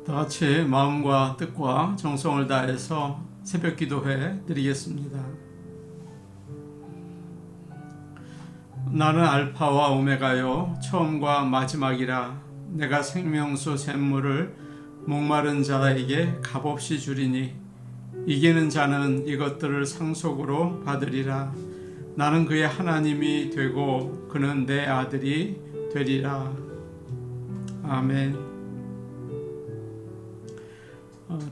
다 같이 마음과 뜻과 정성을 다해서 새벽 기도회 드리겠습니다. 나는 알파와 오메가요 처음과 마지막이라. 내가 생명수 샘물을 목마른 자에게 값없이 주리니 이기는 자는 이것들을 상속으로 받으리라. 나는 그의 하나님이 되고 그는 내 아들이 되리라. 아멘.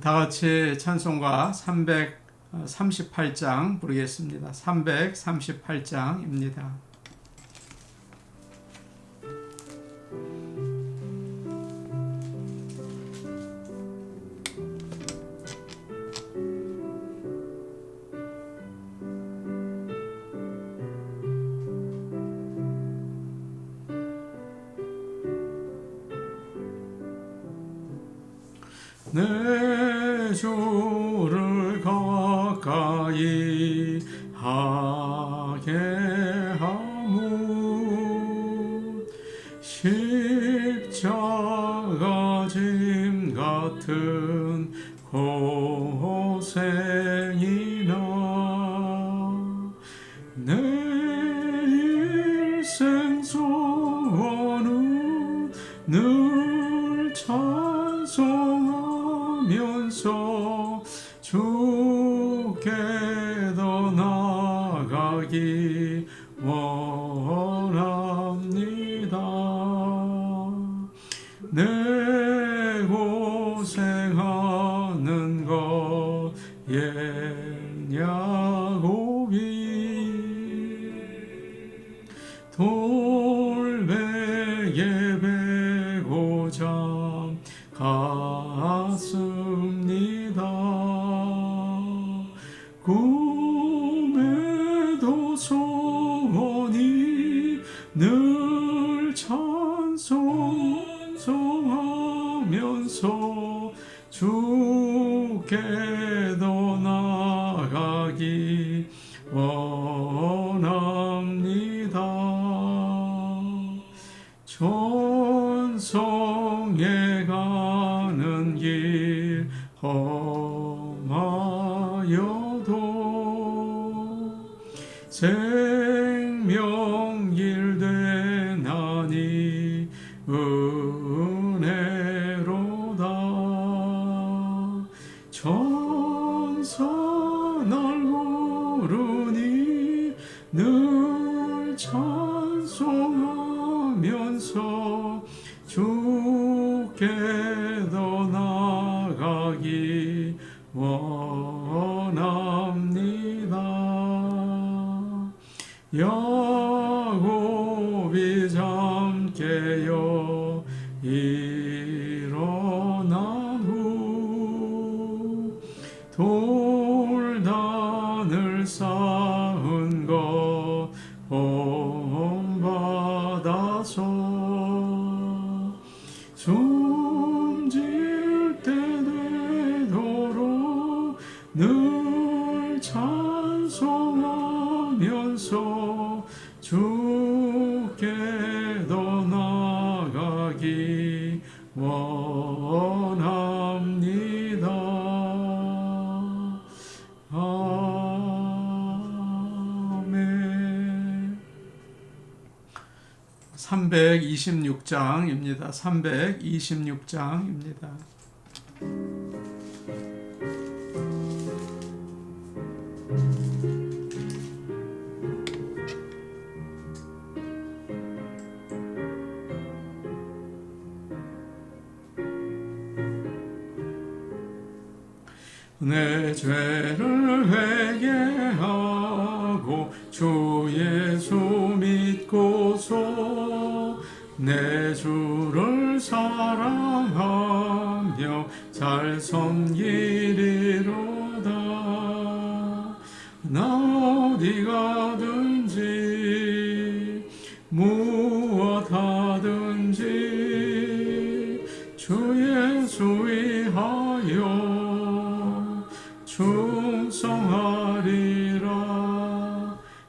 다 같이 찬송가 338장 부르겠습니다. 338장입니다. 내 주를 가까이 하게 하무 십자가 짐 같은 고생이나 내 일생 소원은 늘 찬송하면서 주께 더 나아가기 원합니다. 내 고생하는 것 옛야곱이 돌베개 베고자 갔습니다. 꿈에도 소원이 늘 찬송하면서 주께 더 나아가기 원합니다. 천성에 가는 길 험하여도 생명길 되나니 은혜로다. 천사 날 부르니 늘 찬송하면서 주께 더 나아가기 원합니다. 야곱이 잠 깨어 일어난 후 돌단을 쌓은 것 본받아서 숨질 때 되도록 늘 찬송하면서 주께 더 나아가기 원합니다. 아멘. 326장입니다. 326장입니다. 내 죄를 회개하고 주 예수 믿고서 내 주를 사랑하며 잘 섬기리로다. 나 어디 가든지 무엇 하든지 주 예수 위하여 충성하리라.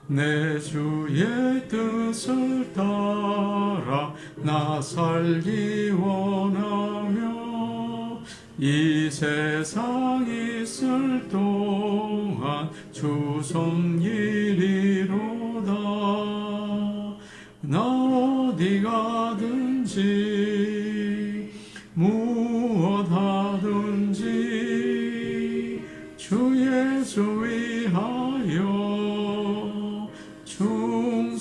내 주의 뜻을 따라 나 살기 원하며 이 세상 있을 동안 주 섬기리로다. 나 어디 가든지 무엇 하든지 주 예수 위하여 충성하리라.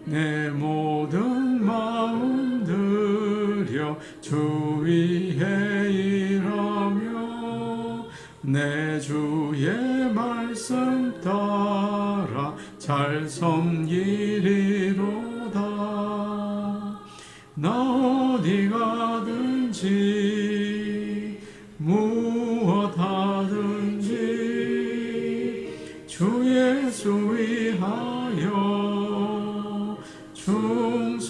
내 모든 마음 들여 주 위에 일하며 내 주의 말씀 따라 잘 섬기리로다. 나 어디 가든지 무엇 하든지 주 예수 위하여 충성하리라.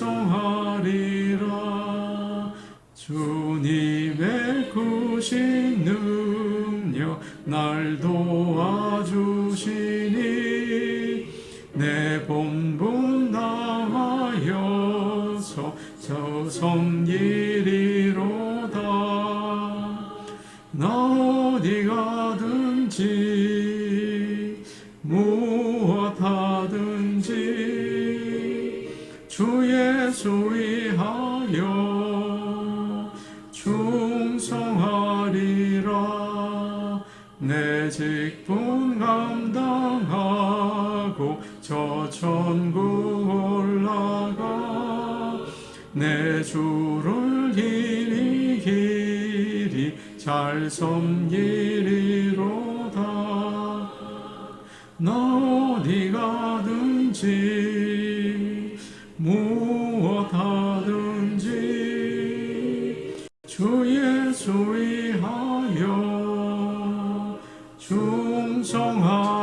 주님의 크신 능력 날 도와주시니 내 본분 다하여서 저 섬기리로다. 나 어디 가든지 무엇 하든지 주 예수 위하여 충성하리라. 내 직분 감당하고 저 천국 올라가 내 주를 길이 잘 섬기리로다. 나 어디 가든지 무엇 하든지 주 예수 위하여 충성하리라.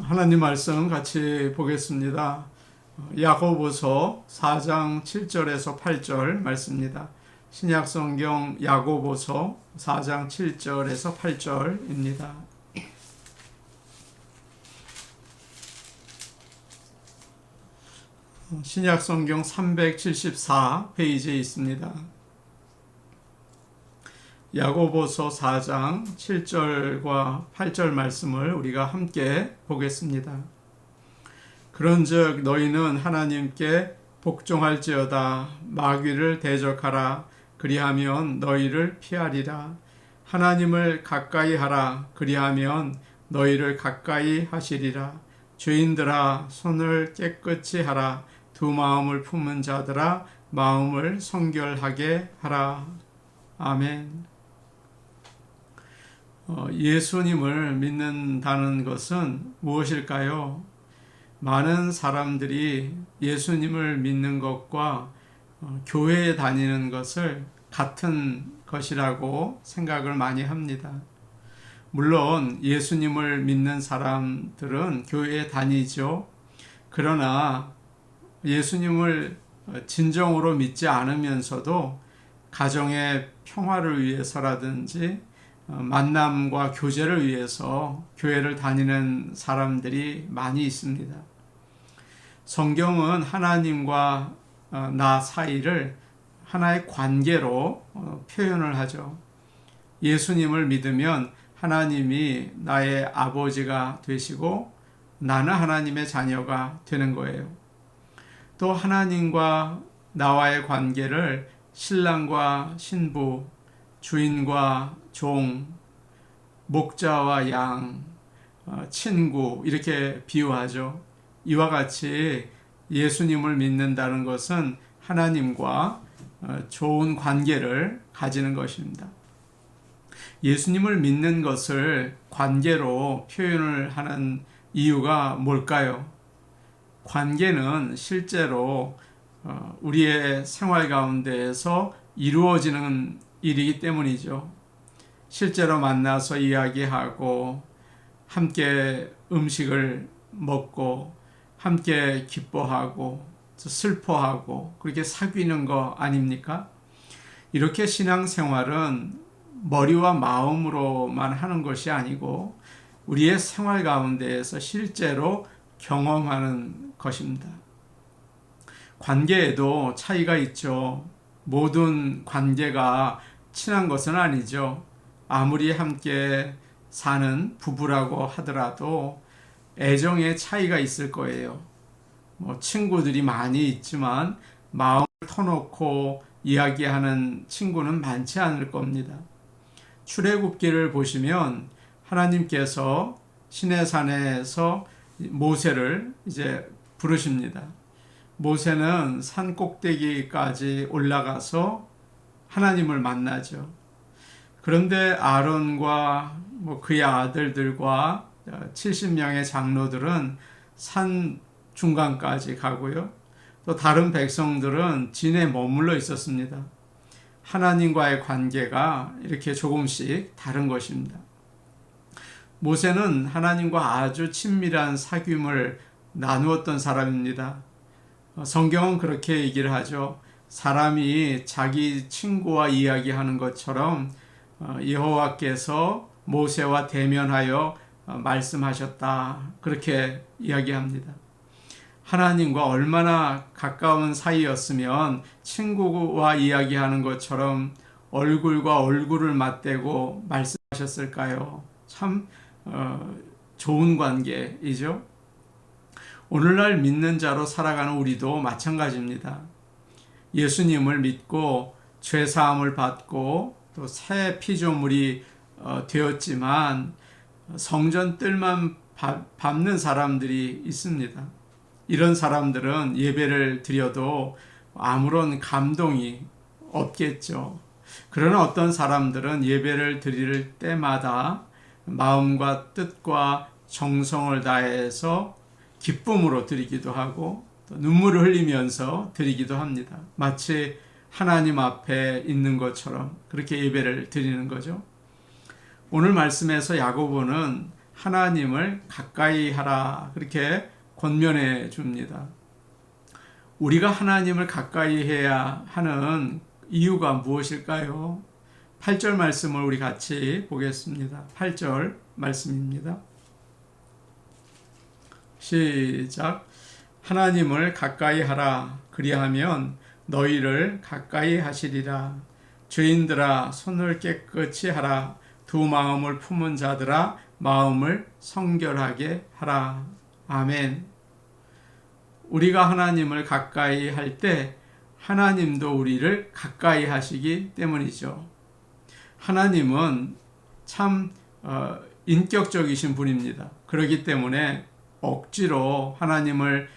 하나님 말씀 같이 보겠습니다. 야고보서 4장 7절에서 8절 말씀입니다. 신약성경 야고보서 4장 7절에서 8절입니다. 신약성경 374페이지에 있습니다. 야고보서 4장 7절과 8절 말씀을 우리가 함께 보겠습니다. 그런즉 너희는 하나님께 복종할지어다. 마귀를 대적하라. 그리하면 너희를 피하리라. 하나님을 가까이 하라. 그리하면 너희를 가까이 하시리라. 죄인들아 손을 깨끗이 하라. 두 마음을 품은 자들아 마음을 성결하게 하라. 아멘. 예수님을 믿는다는 것은 무엇일까요? 많은 사람들이 예수님을 믿는 것과 교회에 다니는 것을 같은 것이라고 생각을 많이 합니다. 물론 예수님을 믿는 사람들은 교회에 다니죠. 그러나 예수님을 진정으로 믿지 않으면서도 가정의 평화를 위해서라든지 만남과 교제를 위해서 교회를 다니는 사람들이 많이 있습니다. 성경은 하나님과 나 사이를 하나의 관계로 표현을 하죠. 예수님을 믿으면 하나님이 나의 아버지가 되시고 나는 하나님의 자녀가 되는 거예요. 또 하나님과 나와의 관계를 신랑과 신부, 주인과 종, 목자와 양, 친구 이렇게 비유하죠. 이와 같이 예수님을 믿는다는 것은 하나님과 좋은 관계를 가지는 것입니다. 예수님을 믿는 것을 관계로 표현을 하는 이유가 뭘까요? 관계는 실제로 우리의 생활 가운데에서 이루어지는 일이기 때문이죠. 실제로 만나서 이야기하고 함께 음식을 먹고 함께 기뻐하고 슬퍼하고 그렇게 사귀는 거 아닙니까? 이렇게 신앙생활은 머리와 마음으로만 하는 것이 아니고 우리의 생활 가운데에서 실제로 경험하는 것입니다. 관계에도 차이가 있죠. 모든 관계가 친한 것은 아니죠. 아무리 함께 사는 부부라고 하더라도 애정의 차이가 있을 거예요. 친구들이 많이 있지만 마음을 터놓고 이야기하는 친구는 많지 않을 겁니다. 출애굽기를 보시면 하나님께서 시내산에서 모세를 이제 부르십니다. 모세는 산 꼭대기까지 올라가서 하나님을 만나죠. 그런데 아론과 그의 아들들과 70명의 장로들은 산 중간까지 가고요. 또 다른 백성들은 진에 머물러 있었습니다. 하나님과의 관계가 이렇게 조금씩 다른 것입니다. 모세는 하나님과 아주 친밀한 사귐을 나누었던 사람입니다. 성경은 그렇게 얘기를 하죠. 사람이 자기 친구와 이야기하는 것처럼 여호와께서 모세와 대면하여 말씀하셨다. 그렇게 이야기합니다. 하나님과 얼마나 가까운 사이였으면 친구와 이야기하는 것처럼 얼굴과 얼굴을 맞대고 말씀하셨을까요? 참 좋은 관계이죠. 오늘날 믿는 자로 살아가는 우리도 마찬가지입니다. 예수님을 믿고 죄사함을 받고 또 새 피조물이 되었지만 성전 뜰만 밟는 사람들이 있습니다. 이런 사람들은 예배를 드려도 아무런 감동이 없겠죠. 그러나 어떤 사람들은 예배를 드릴 때마다 마음과 뜻과 정성을 다해서 기쁨으로 드리기도 하고 또 눈물을 흘리면서 드리기도 합니다. 마치 하나님 앞에 있는 것처럼 그렇게 예배를 드리는 거죠. 오늘 말씀에서 야고보는 하나님을 가까이 하라 그렇게 권면해 줍니다. 우리가 하나님을 가까이 해야 하는 이유가 무엇일까요? 8절 말씀을 우리 같이 보겠습니다. 8절 말씀입니다. 시작. 하나님을 가까이 하라. 그리하면 너희를 가까이 하시리라. 죄인들아 손을 깨끗이 하라. 두 마음을 품은 자들아 마음을 성결하게 하라. 아멘. 우리가 하나님을 가까이 할 때 하나님도 우리를 가까이 하시기 때문이죠. 하나님은 참 인격적이신 분입니다. 그렇기 때문에 억지로 하나님을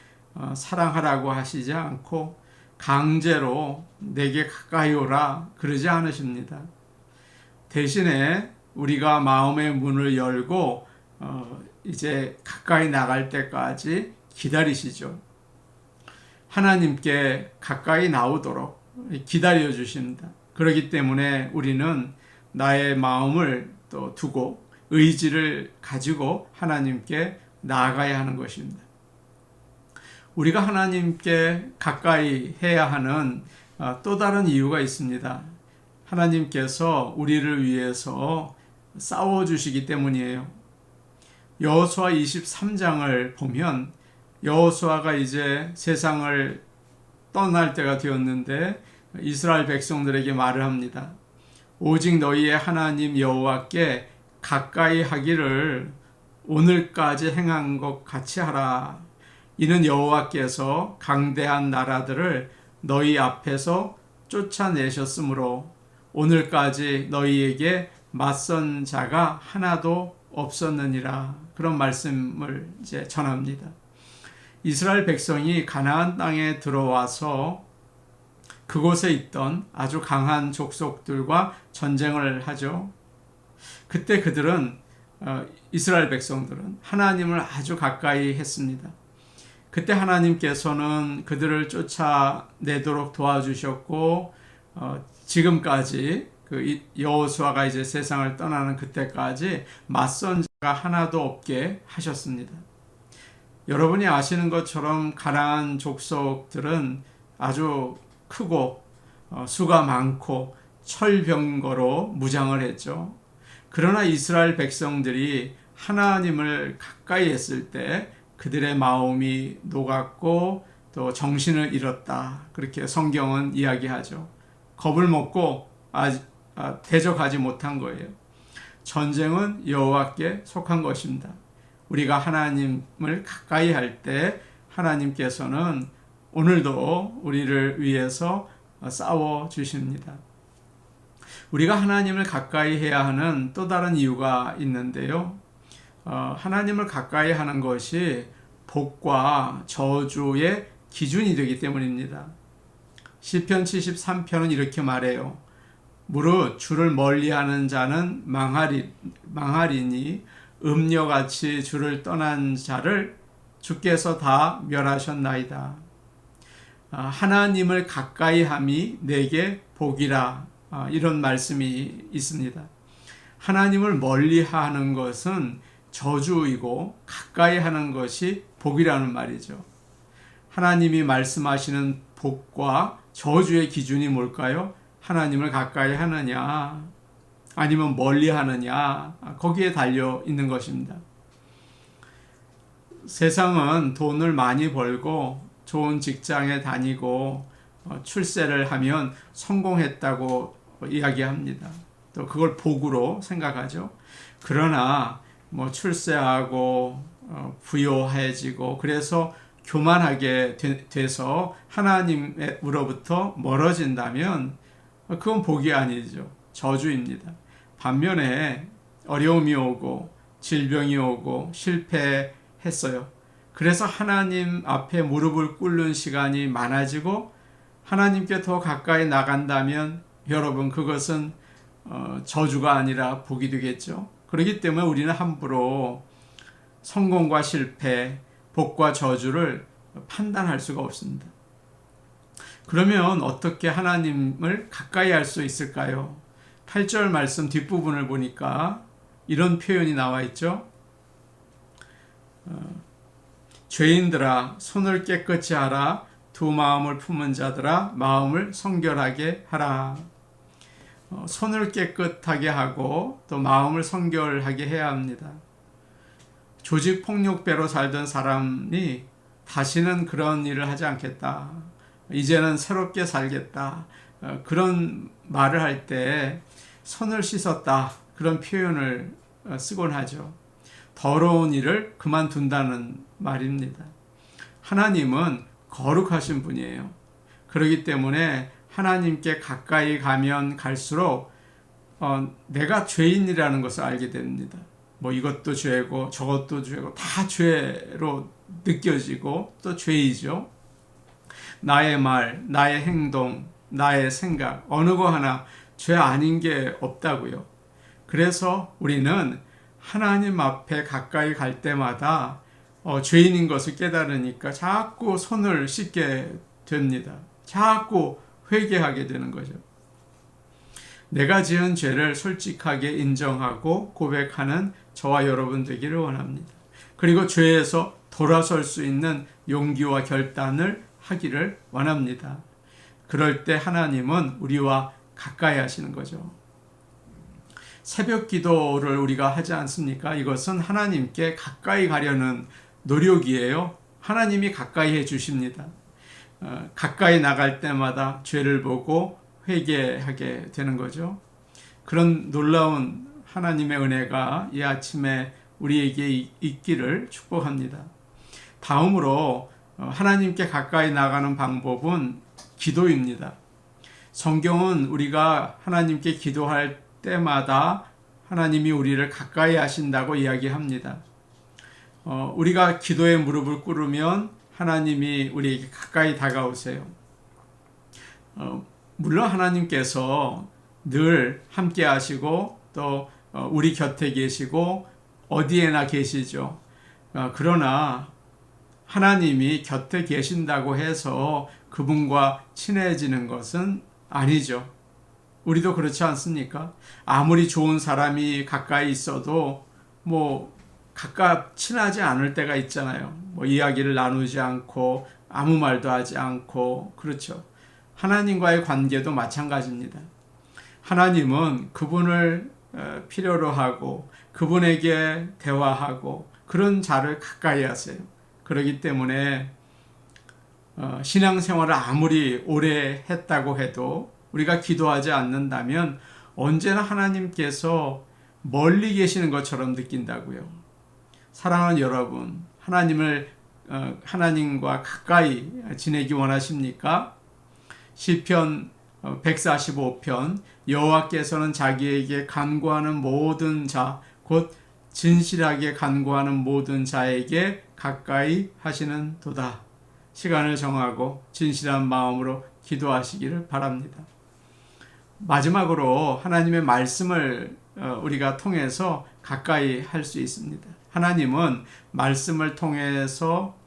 사랑하라고 하시지 않고 강제로 내게 가까이 오라 그러지 않으십니다. 대신에 우리가 마음의 문을 열고 이제 가까이 나갈 때까지 기다리시죠. 하나님께 가까이 나오도록 기다려 주십니다. 그렇기 때문에 우리는 나의 마음을 또 두고 의지를 가지고 하나님께 나아가야 하는 것입니다. 우리가 하나님께 가까이 해야 하는 또 다른 이유가 있습니다. 하나님께서 우리를 위해서 싸워주시기 때문이에요. 여호수아 23장을 보면 여호수아가 이제 세상을 떠날 때가 되었는데 이스라엘 백성들에게 말을 합니다. 오직 너희의 하나님 여호와께 가까이 하기를 오늘까지 행한 것 같이 하라. 이는 여호와께서 강대한 나라들을 너희 앞에서 쫓아내셨으므로 오늘까지 너희에게 맞선 자가 하나도 없었느니라. 그런 말씀을 이제 전합니다. 이스라엘 백성이 가나안 땅에 들어와서 그곳에 있던 아주 강한 족속들과 전쟁을 하죠. 그때 그들은 이스라엘 백성들은 하나님을 아주 가까이 했습니다. 그때 하나님께서는 그들을 쫓아내도록 도와주셨고 지금까지 그 여호수아가 이제 세상을 떠나는 그때까지 맞선 자가 하나도 없게 하셨습니다. 여러분이 아시는 것처럼 가나안 족속들은 아주 크고 수가 많고 철병거로 무장을 했죠. 그러나 이스라엘 백성들이 하나님을 가까이 했을 때 그들의 마음이 녹았고 또 정신을 잃었다. 그렇게 성경은 이야기하죠. 겁을 먹고 대적하지 못한 거예요. 전쟁은 여호와께 속한 것입니다. 우리가 하나님을 가까이 할 때 하나님께서는 오늘도 우리를 위해서 싸워 주십니다. 우리가 하나님을 가까이 해야 하는 또 다른 이유가 있는데요. 하나님을 가까이 하는 것이 복과 저주의 기준이 되기 때문입니다. 시편 73편은 이렇게 말해요. 무릇 주를 멀리하는 자는 망하리니 음녀같이 주를 떠난 자를 주께서 다 멸하셨나이다. 하나님을 가까이 함이 내게 복이라, 이런 말씀이 있습니다. 하나님을 멀리하는 것은 저주이고 가까이 하는 것이 복이라는 말이죠. 하나님이 말씀하시는 복과 저주의 기준이 뭘까요? 하나님을 가까이 하느냐 아니면 멀리 하느냐, 거기에 달려 있는 것입니다. 세상은 돈을 많이 벌고 좋은 직장에 다니고 출세를 하면 성공했다고 이야기합니다. 또 그걸 복으로 생각하죠. 그러나 출세하고 부요해지고 그래서 교만하게 돼서 하나님으로부터 멀어진다면 그건 복이 아니죠. 저주입니다. 반면에 어려움이 오고 질병이 오고 실패했어요. 그래서 하나님 앞에 무릎을 꿇는 시간이 많아지고 하나님께 더 가까이 나간다면 여러분, 그것은 저주가 아니라 복이 되겠죠. 그렇기 때문에 우리는 함부로 성공과 실패, 복과 저주를 판단할 수가 없습니다. 그러면 어떻게 하나님을 가까이 할 수 있을까요? 8절 말씀 뒷부분을 보니까 이런 표현이 나와 있죠. 죄인들아 손을 깨끗이 하라. 두 마음을 품은 자들아 마음을 성결하게 하라. 손을 깨끗하게 하고 또 마음을 성결하게 해야 합니다. 조직폭력배로 살던 사람이 다시는 그런 일을 하지 않겠다. 이제는 새롭게 살겠다. 그런 말을 할 때 손을 씻었다. 그런 표현을 쓰곤 하죠. 더러운 일을 그만둔다는 말입니다. 하나님은 거룩하신 분이에요. 그렇기 때문에 하나님께 가까이 가면 갈수록 내가 죄인이라는 것을 알게 됩니다. 이것도 죄고 저것도 죄고 다 죄로 느껴지고 또 죄이죠. 나의 말, 나의 행동, 나의 생각, 어느 거 하나 죄 아닌 게 없다고요. 그래서 우리는 하나님 앞에 가까이 갈 때마다 죄인인 것을 깨달으니까 자꾸 손을 씻게 됩니다. 자꾸 회개하게 되는 거죠. 내가 지은 죄를 솔직하게 인정하고 고백하는 저와 여러분 되기를 원합니다. 그리고 죄에서 돌아설 수 있는 용기와 결단을 하기를 원합니다. 그럴 때 하나님은 우리와 가까이 하시는 거죠. 새벽 기도를 우리가 하지 않습니까? 이것은 하나님께 가까이 가려는 노력이에요. 하나님이 가까이 해 주십니다. 가까이 나갈 때마다 죄를 보고 회개하게 되는 거죠. 그런 놀라운 하나님의 은혜가 이 아침에 우리에게 있기를 축복합니다. 다음으로 하나님께 가까이 나가는 방법은 기도입니다. 성경은 우리가 하나님께 기도할 때마다 하나님이 우리를 가까이 하신다고 이야기합니다. 우리가 기도에 무릎을 꿇으면 하나님이 우리에게 가까이 다가오세요. 물론 하나님께서 늘 함께 하시고 또 우리 곁에 계시고 어디에나 계시죠. 그러나 하나님이 곁에 계신다고 해서 그분과 친해지는 것은 아니죠. 우리도 그렇지 않습니까? 아무리 좋은 사람이 가까이 있어도 친하지 않을 때가 있잖아요. 이야기를 나누지 않고 아무 말도 하지 않고, 그렇죠. 하나님과의 관계도 마찬가지입니다. 하나님은 그분을 필요로 하고 그분에게 대화하고 그런 자를 가까이 하세요. 그렇기 때문에 신앙생활을 아무리 오래 했다고 해도 우리가 기도하지 않는다면 언제나 하나님께서 멀리 계시는 것처럼 느낀다고요. 사랑하는 여러분, 하나님과 가까이 지내기 원하십니까? 시편 145편 여호와께서는 자기에게 간구하는 모든 자, 곧 진실하게 간구하는 모든 자에게 가까이 하시는 도다. 시간을 정하고 진실한 마음으로 기도하시기를 바랍니다. 마지막으로 하나님의 말씀을 우리가 통해서 가까이 할 수 있습니다. 하나님은 말씀을 통해서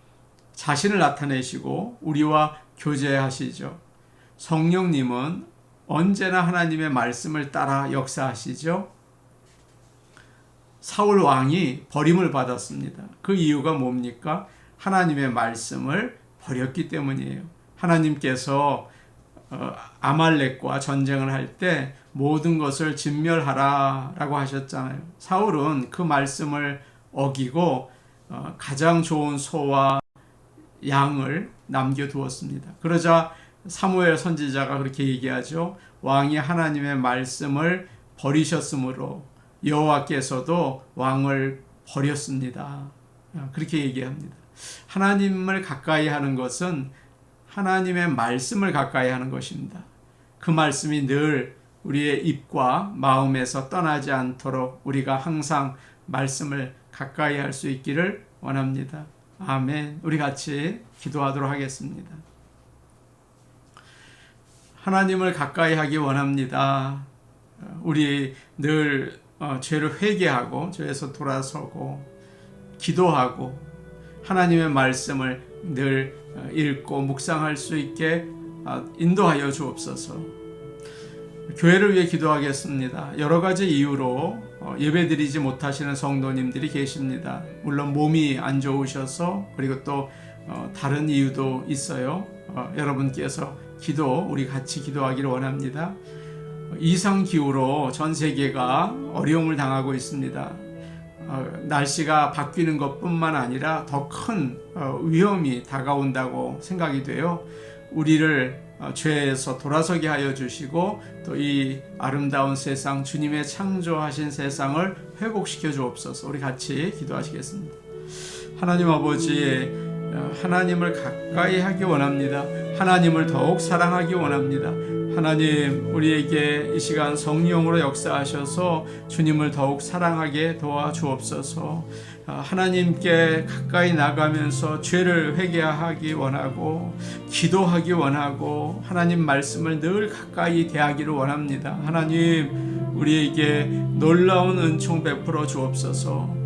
자신을 나타내시고 우리와 교제하시죠. 성령님은 언제나 하나님의 말씀을 따라 역사하시죠. 사울 왕이 버림을 받았습니다. 그 이유가 뭡니까? 하나님의 말씀을 버렸기 때문이에요. 하나님께서 아말렉과 전쟁을 할 때 모든 것을 진멸하라 라고 하셨잖아요. 사울은 그 말씀을 어기고 가장 좋은 소와 양을 남겨두었습니다. 그러자 사무엘 선지자가 그렇게 얘기하죠. 왕이 하나님의 말씀을 버리셨으므로 여호와께서도 왕을 버렸습니다. 그렇게 얘기합니다. 하나님을 가까이 하는 것은 하나님의 말씀을 가까이 하는 것입니다. 그 말씀이 늘 우리의 입과 마음에서 떠나지 않도록 우리가 항상 말씀을 가까이 할 수 있기를 원합니다. 아멘. 우리 같이 기도하도록 하겠습니다. 하나님을 가까이 하기 원합니다. 우리 늘 죄를 회개하고 죄에서 돌아서고 기도하고 하나님의 말씀을 늘 읽고 묵상할 수 있게 인도하여 주옵소서. 교회를 위해 기도하겠습니다. 여러 가지 이유로 예배드리지 못하시는 성도님들이 계십니다. 물론 몸이 안 좋으셔서 그리고 또 다른 이유도 있어요. 여러분께서 우리 같이 기도하기를 원합니다. 이상기후로 전 세계가 어려움을 당하고 있습니다. 날씨가 바뀌는 것뿐만 아니라 더 큰 위험이 다가온다고 생각이 돼요. 우리를 죄에서 돌아서게 하여 주시고 또 이 아름다운 세상, 주님의 창조하신 세상을 회복시켜 주옵소서. 우리 같이 기도하시겠습니다. 하나님 아버지, 하나님을 가까이 하기 원합니다. 하나님을 더욱 사랑하기 원합니다. 하나님, 우리에게 이 시간 성령으로 역사하셔서 주님을 더욱 사랑하게 도와주옵소서. 하나님께 가까이 나가면서 죄를 회개하기 원하고 기도하기 원하고 하나님 말씀을 늘 가까이 대하기를 원합니다. 하나님, 우리에게 놀라운 은총 베풀어 주옵소서.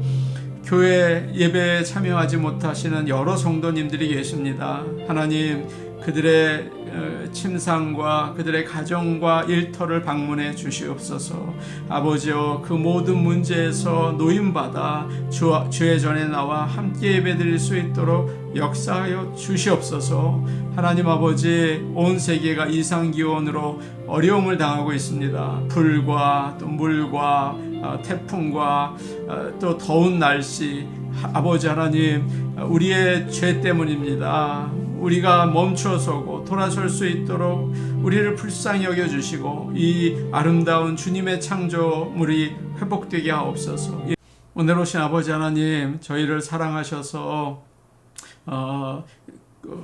교회 예배에 참여하지 못하시는 여러 성도님들이 계십니다. 하나님, 그들의 침상과 그들의 가정과 일터를 방문해 주시옵소서. 아버지여, 그 모든 문제에서 노임받아 주의 전에 나와 함께 예배드릴 수 있도록 역사하여 주시옵소서. 하나님 아버지, 온 세계가 이상기온으로 어려움을 당하고 있습니다. 불과 또 물과 태풍과 또 더운 날씨, 아버지 하나님, 우리의 죄 때문입니다. 우리가 멈춰서고 돌아설 수 있도록 우리를 불쌍히 여겨주시고 이 아름다운 주님의 창조물이 회복되게 하옵소서. 오늘 오신 아버지 하나님, 저희를 사랑하셔서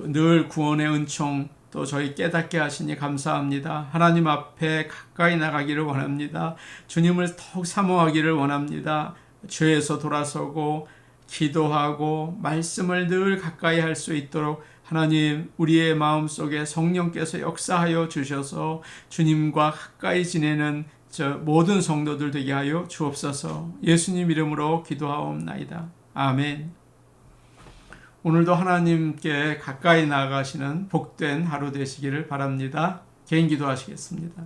늘 구원의 은총 또 저희 깨닫게 하시니 감사합니다. 하나님 앞에 가까이 나가기를 원합니다. 주님을 더욱 사모하기를 원합니다. 죄에서 돌아서고 기도하고 말씀을 늘 가까이 할 수 있도록 하나님, 우리의 마음속에 성령께서 역사하여 주셔서 주님과 가까이 지내는 모든 성도들 되게 하여 주옵소서. 예수님 이름으로 기도하옵나이다. 아멘. 오늘도 하나님께 가까이 나가시는 복된 하루 되시기를 바랍니다. 개인 기도하시겠습니다.